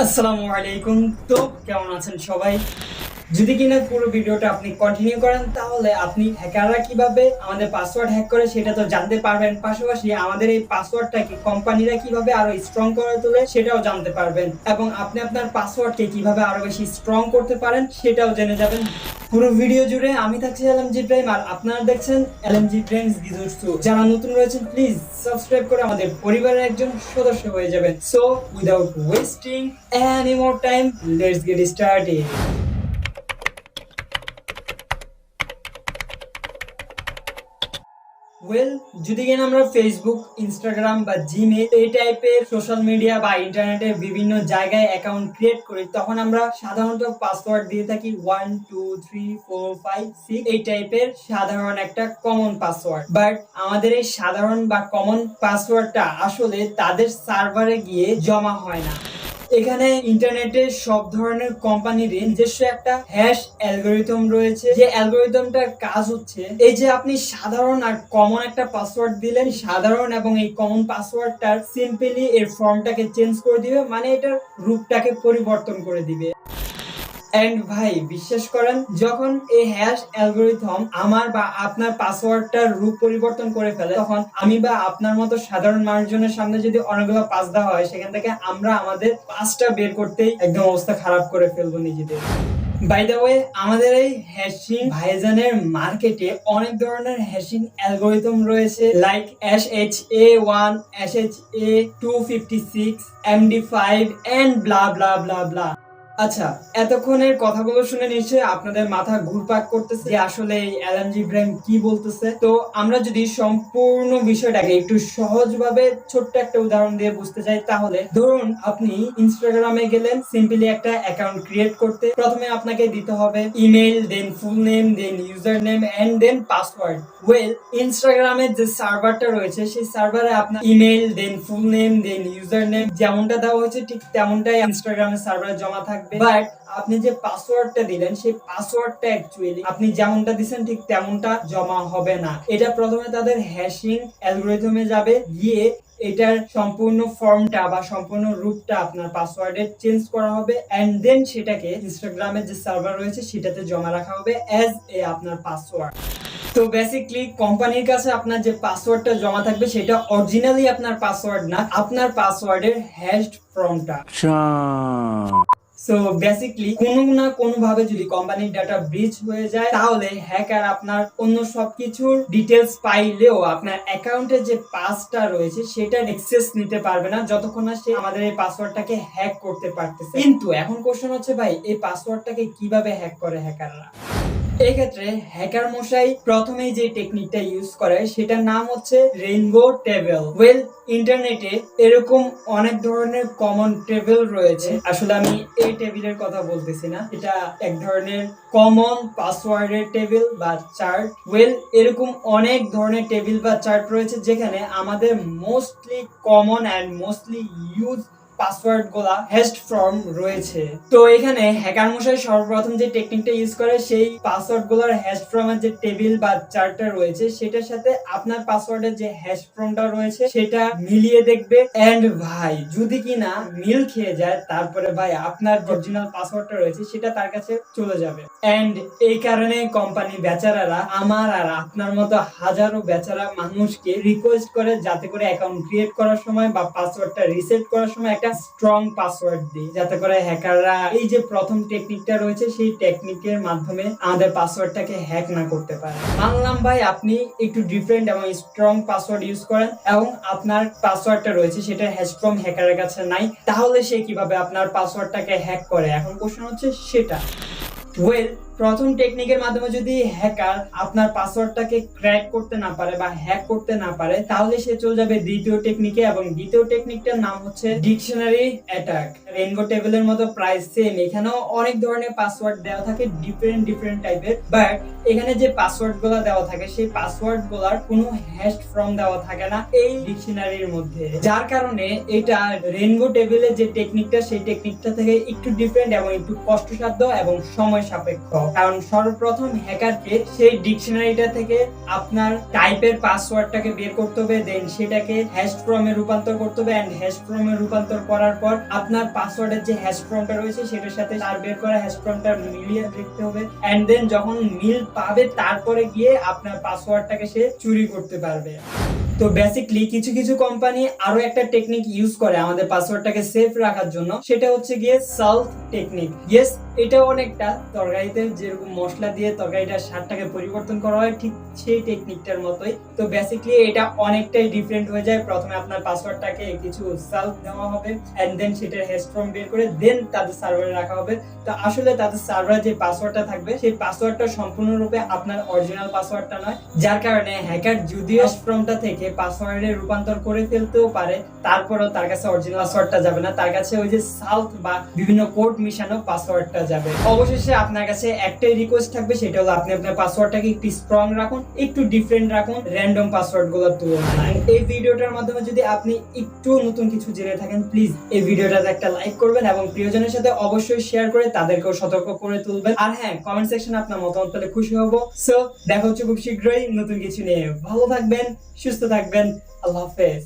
আসসালামু আলাইকুম। তো কেমন আছেন সবাই? যদি কিনা পুরো ভিডিওটা আপনি কন্টিনিউ করেন তাহলে আপনি হ্যাকাররা কিভাবে আমাদের পাসওয়ার্ড হ্যাক করে সেটা তো জানতে পারবেন, পাশাপাশি আমাদের এই পাসওয়ার্ডটাকে কোম্পানিরা কিভাবে আরো স্ট্রং করে তোলে সেটাও জানতে পারবেন, এবং আপনি আপনার পাসওয়ার্ডকে কিভাবে আরো বেশি স্ট্রং করতে পারেন সেটাও জেনে যাবেন। পুরো ভিডিও জুড়ে আমি থাকছি L.M.J Ibrahim, আর আপনারা দেখছেন L.M.J Ibrahim's Gijutsu। যারা নতুন রয়েছেন প্লিজ সাবস্ক্রাইব করে আমাদের পরিবারের একজন সদস্য হয়ে যাবেন। So without wasting any more time, let's get started. যদি কিনা আমরা ফেসবুক, ইনস্টাগ্রাম বা জিমেল এই টাইপের সোশ্যাল মিডিয়া বা ইন্টারনেটের বিভিন্ন জায়গায় অ্যাকাউন্ট ক্রিয়েট করি, তখন আমরা সাধারণত পাসওয়ার্ড দিয়ে থাকি 1 2 3 4 5 6 এই টাইপের সাধারণ একটা কমন পাসওয়ার্ড। বাট আমাদের এই সাধারণ বা কমন পাসওয়ার্ডটা আসলে তাদের সার্ভারে গিয়ে জমা হয় না। এখানে ইন্টারনেটে সব ধরনের কোম্পানির নিজস্ব একটা হ্যাশ অ্যালগরিদম রয়েছে, যে অ্যালগরিদমটার কাজ হচ্ছে এই যে আপনি সাধারণ আর কমন একটা পাসওয়ার্ড দিলেন, সাধারণ এবং এই কমন পাসওয়ার্ডটার সিম্পলি এর ফর্মটাকে চেঞ্জ করে দিবে, মানে এটার রূপটাকে পরিবর্তন করে দিবে। এন্ড ভাই বিশ্বাস করেন, যখন এই হ্যাশ অ্যালগরিদম আমার বা আপনার পাসওয়ার্ডটার রূপ পরিবর্তন করে ফেলে, তখন আমি বা আপনার মতো সাধারণ মানুষজনের সামনে যদি অনেকগুলো পাস দেওয়া হয়, সেখান থেকে আমরা আমাদের পাসটা বের করতেই একদম অবস্থা খারাপ করে ফেলবো নিজেদের। বাই দ্য ওয়ে, আমাদের এই হ্যাশিং ভাইজানের মার্কেটে অনেক ধরনের হ্যাশিং অ্যালগরিদম রয়েছে, like SHA-1, SHA-256, MD5 and blah blah blah blah. আচ্ছা, এতক্ষণের কথাগুলো শুনে নিশ্চয়ই আপনাদের মাথা ঘুরপাক করতেছে যে আসলে এই L.M.J Ibrahim কি বলতেছে। তো আমরা যদি সম্পূর্ণ বিষয়টাকে একটু সহজভাবে ছোট্ট একটা উদাহরণ দিয়ে বুঝতে চাই, তাহলে ধরুন আপনি ইনস্টাগ্রামে গেলেন সিম্পলি একটা অ্যাকাউন্ট ক্রিয়েট করতে। প্রথমে আপনাকে দিতে হবে email, then full name, then user name and then password. ইনস্টাগ্রামের যে সার্ভারটা রয়েছে সেই সার্ভারে আপনার email, then full name, then user name যেমনটা দেওয়া হয়েছে ঠিক তেমনটাই ইনস্টাগ্রামের সার্ভারে জমা থাকবে। বাট আপনি যে পাসওয়ার্ডটা দিলেন সেই পাসওয়ার্ডটা অ্যাকচুয়ালি আপনি যেমনটা দিবেন ঠিক তেমনটা জমা হবে না। এটা প্রথমে তাদের হ্যাশিং অ্যালগরিদমে যাবে, গিয়ে এটার সম্পূর্ণ ফর্মটা বা সম্পূর্ণ রূপটা আপনার পাসওয়ার্ডে চেঞ্জ করা হবে, এন্ড দেন সেটাকে ইনস্টাগ্রামের যে সার্ভার রয়েছে সেটাতে জমা রাখা হবে অ্যাজ এ আপনার পাসওয়ার্ড। তো বেসিক্যালি কোম্পানির কাছে আপনার যে পাসওয়ার্ডটা জমা থাকবে সেটা অরিজিনালি আপনার পাসওয়ার্ড না, আপনার পাসওয়ার্ডের হ্যাশড ফর্মটা। সো বেসিক্যালি কোনো না কোনো ভাবে যদি কোম্পানির ডাটা ব্রিচ হয়ে যায়, তাহলে হ্যাকার আপনার অন্য সবকিছুর ডিটেলস পাইলেও আপনার অ্যাকাউন্টে যে পাসটা রয়েছে সেটার অ্যাক্সেস নিতে পারবে না, যতক্ষণ না সে আমাদের এই পাসওয়ার্ডটাকে হ্যাক করতে পারতেছে। কিন্তু এখন কোশ্চেন হচ্ছে, ভাই এই পাসওয়ার্ডটাকে কিভাবে হ্যাক করে হ্যাকাররা? এই ক্ষেত্রে হ্যাকার মশাই প্রথমেই যে টেকনিকটা ইউজ করে সেটার নাম হচ্ছে রেইনবো টেবিল। ইন্টারনেটে এরকম অনেক ধরনের কমন টেবিল রয়েছে। আসলে আমি এই টেবিলের কথা বলতেছি না, এটা এক ধরনের কমন পাসওয়ার্ডের টেবিল বা চার্ট। এরকম অনেক ধরনের টেবিল বা চার্ট রয়েছে যেখানে আমাদের mostly common and mostly use password গুলা হ্যাশড ফর্ম রয়েছে। তো এখানে হ্যাকার মশাই সর্বপ্রথম যে টেকনিকটা ইউজ করে, সেই পাসওয়ার্ড গুলার হ্যাশড ফর্মের যে টেবিল বা চার্টটা রয়েছে সেটার সাথে আপনার পাসওয়ার্ডের যে হ্যাশ ফর্মটা রয়েছে সেটা মিলিয়ে দেখবে। এন্ড ভাই যদি কিনা মিল খেয়ে যায়, তারপরে ভাই আপনার অরিজিনাল পাসওয়ার্ডটা রয়েছে সেটা তার কাছে চলে যাবে। এন্ড এই কারণে কোম্পানি বেচারারা আমার আর আপনার মতো হাজারো বেচারা মানুষকে রিকোয়েস্ট করে যাতে করে অ্যাকাউন্ট ক্রিয়েট করার সময় বা পাসওয়ার্ডটা রিসেট করার সময় একটা স্ট্রং পাসওয়ার্ড দিই, যাতে করে হ্যাকাররা এই যে প্রথম টেকনিকটা রয়েছে সেই টেকনিকের মাধ্যমে আমাদের পাসওয়ার্ডটাকে হ্যাক না করতে পারে। মানলাম ভাই আপনি একটু ডিফারেন্ট এবং স্ট্রং পাসওয়ার্ড ইউজ করেন এবং আপনার পাসওয়ার্ডটা রয়েছে সেটা হ্যাশ ফ্রম হ্যাকারের কাছে নাই, তাহলে সে কিভাবে আপনার পাসওয়ার্ডটাকে হ্যাক করে? এখন কোশ্চেন হচ্ছে সেটা। প্রথম টেকনিকের মাধ্যমে যদি হ্যাকার আপনার পাসওয়ার্ডটাকে ক্র্যাক করতে না পারে বা হ্যাক করতে না পারে, তাহলে সে চলে যাবে দ্বিতীয় টেকনিকে, এবং দ্বিতীয় টেকনিকটার নাম হচ্ছে ডিকশনারি অ্যাটাক। রেইনবো টেবিলের মতো প্রায় সেম, এখানেও অনেক ধরনের পাসওয়ার্ড দেওয়া থাকে ডিফারেন্ট টাইপের, বাট এখানে যে পাসওয়ার্ড গুলা দেওয়া থাকে সেই পাসওয়ার্ড গুলার কোনো হ্যাশ ফর্ম দেওয়া থাকে না এই ডিকশনারির মধ্যে, যার কারণে এটা রেইনবো টেবিলের যে টেকনিকটা সেই টেকনিকটা থেকে একটু ডিফারেন্ট এবং একটু কষ্টসাধ্য এবং সময় সাপেক্ষ। কারণ সর্বপ্রথম হ্যাকারকে সেই ডিকশনারিটা থেকে আপনার টাইপের পাসওয়ার্ডটাকে বের করতে হবে, দেন সেটাকে হ্যাশ ফর্মে রূপান্তর করতে হবে, এন্ড হ্যাশ ফর্মে রূপান্তর করার পর আপনার পাসওয়ার্ডের যে হ্যাশ ফর্মটা রয়েছে সেটার সাথে তার বের করা হ্যাশ ফর্মটা মিলিয়ে দেখতে হবে, এন্ড দেন যখন মিল পাবে তারপরে গিয়ে আপনার পাসওয়ার্ডটাকে সে চুরি করতে পারবে। তো বেসিক্যালি কিছু কিছু কোম্পানি আরো একটা টেকনিক ইউজ করে আমাদের পাসওয়ার্ডটাকে সেফ রাখার জন্য, সেটা হচ্ছে গিয়ে সলভ টেকনিক। ইয়েস, এটা অনেকটা তরকারিতে যেরকম মশলা দিয়ে তরকারিটার স্বাদটাকে পরিবর্তন করা হয় ঠিক সেই টেকনিকটার মতোই। তো বেসিক্যালি এটা অনেকটাই ডিফারেন্ট হয়ে যায়। প্রথমে আপনার পাসওয়ার্ডটাকে কিছু সেলফ দেওয়া হবে, এন্ড দেন সেটার হ্যাশ ফর্ম বের করে দেন তাদের সার্ভারে রাখা হবে। তো আসলে তাদের সার্ভারে যে পাসওয়ার্ডটা থাকবে সেই পাসওয়ার্ডটা সম্পূর্ণরূপে আপনার অরিজিনাল পাসওয়ার্ডটা নয়, যার কারণে হ্যাকার যদিও হ্যাশ ফর্মটা থেকে পাসওয়ার্ডে রূপান্তর করে ফেলতেও পারে, তারপরেও তার কাছে অরিজিনাল পাসওয়ার্ডটা যাবে না, তার কাছে ওই যে সালফ বা বিভিন্ন কোড মিশানো পাসওয়ার্ডটা যাবে। অবশেষে আপনার কাছে একটাই রিকোয়েস্ট থাকবে, সেটা হলো আপনি আপনার পাসওয়ার্ডটাকে একটু স্ট্রং রাখুন, একটু ডিফারেন্ট রাখুন র্যান্ডম পাসওয়ার্ডগুলোর তুলনায়। এই ভিডিওটার মাধ্যমে যদি আপনি একটু নতুন কিছু জেনে থাকেন, প্লিজ এই ভিডিওটাতে একটা লাইক করবেন এবং প্রিয়জনের সাথে অবশ্যই শেয়ার করে তাদেরকেও সতর্ক করে তুলবেন। আর হ্যাঁ, কমেন্ট সেকশনে আপনার মতামত পেলে খুশি হব। সো দেখা হচ্ছে খুব শীঘ্রই নতুন কিছু নিয়ে। ভালো থাকবেন, সুস্থ থাকবেন, আল্লাহ হাফেজ।